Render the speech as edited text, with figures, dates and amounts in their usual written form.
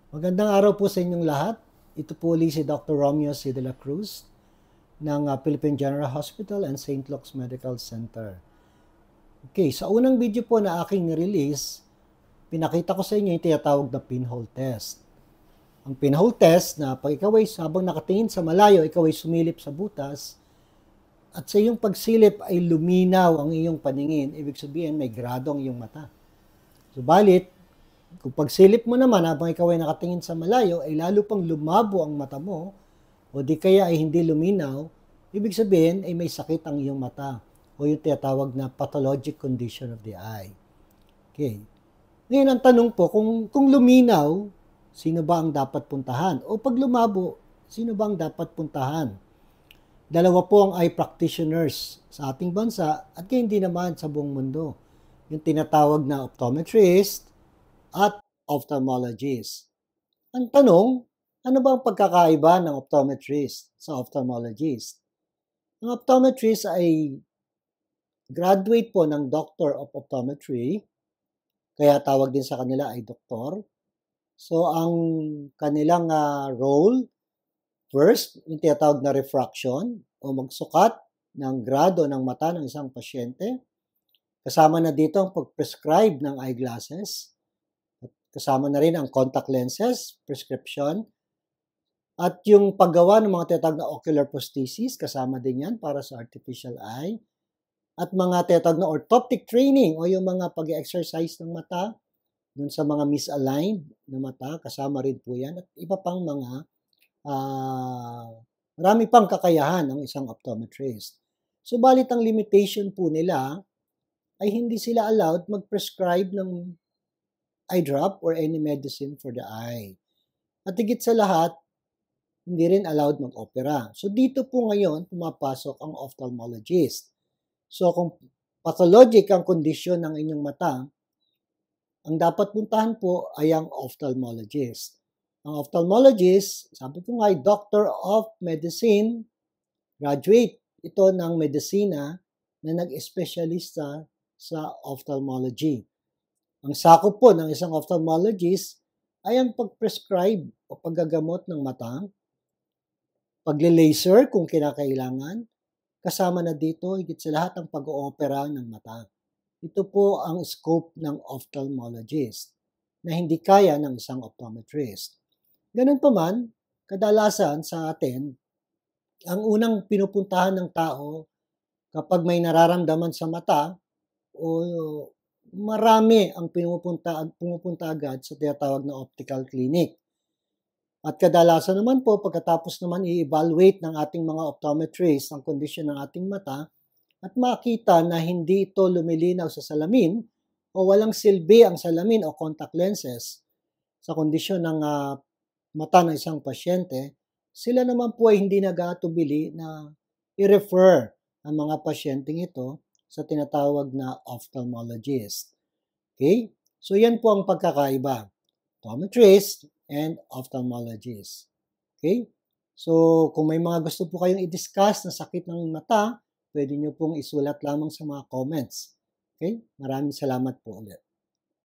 Magandang araw po sa inyong lahat. Ito po ulit si Dr. Romeo C. de la Cruz ng Philippine General Hospital and St. Luke's Medical Center. Okay, sa unang video po na aking release, pinakita ko sa inyo yung tinatawag na pinhole test. Ang pinhole test na pag ikaw ay habang nakatingin sa malayo, ikaw ay sumilip sa butas, at sa iyong pagsilip ay luminaw ang iyong paningin, ibig sabihin may grado ang iyong mata. Subalit, kung pagsilip mo naman habang ikaw ay nakatingin sa malayo, ay lalo pang lumabo ang mata mo, o di kaya ay hindi luminaw, ibig sabihin ay may sakit ang iyong mata, o yung tinatawag na pathologic condition of the eye. Okay. Ngayon ang tanong po, kung luminaw, sino ba ang dapat puntahan? O pag lumabo, sino ba ang dapat puntahan? Dalawa po ang eye practitioners sa ating bansa at hindi naman sa buong mundo. Yung tinatawag na optometrist at ophthalmologist. Ang tanong, ano ba ang pagkakaiba ng optometrist sa ophthalmologist? Ang optometrist ay graduate po ng Doctor of Optometry, kaya tawag din sa kanila ay doktor. So, ang kanilang role, first, yung tinatawag na refraction o magsukat ng grado ng mata ng isang pasyente. Kasama na dito ang pag-prescribe ng eyeglasses. Kasama na rin ang contact lenses, prescription. At yung paggawa ng mga tinatawag na ocular prosthesis, kasama din yan para sa artificial eye. At mga tinatawag na orthoptic training o yung mga pag-exercise ng mata, dun sa mga misaligned na mata, kasama rin po yan. At iba pang mga marami pang kakayahan ng isang optometrist. Subalit ang limitation po nila ay hindi sila allowed mag-prescribe ng eye drop or any medicine for the eye. At higit sa lahat, hindi rin allowed mag-opera. So dito po ngayon pumapasok ang ophthalmologist. So kung pathologic ang kondisyon ng inyong mata, ang dapat puntahan po ay ang ophthalmologist. Ang ophthalmologist, sabi ko nga ay Doctor of Medicine, graduate ito ng medisina na nag-espesyalista sa ophthalmology. Ang sakop po ng isang ophthalmologist ay ang pag-prescribe o paggagamot ng mata, pagle-laser kung kinakailangan, kasama na dito higit sa lahat ang pag-oopera ng mata. Ito po ang scope ng ophthalmologist na hindi kaya ng isang optometrist. Ganun pa man, kadalasan sa atin, ang unang pinupuntahan ng tao kapag may nararamdaman sa mata o marami ang pumupunta agad sa tinatawag na optical clinic. At kadalasan naman po, pagkatapos naman i-evaluate ng ating mga optometrist ang kondisyon ng ating mata at makita na hindi ito lumilinaw sa salamin o walang silbi ang salamin o contact lenses sa kondisyon ng mata ng isang pasyente, sila naman po ay hindi nag-aatubili na i-refer ang mga pasyenteng ito sa tinatawag na ophthalmologist. Okay? So yan po ang pagkakaiba. Optometrist and ophthalmologist. Okay? So kung may mga gusto po kayong i-discuss na sakit ng mata, pwede nyo pong isulat lamang sa mga comments. Okay? Maraming salamat po ulit.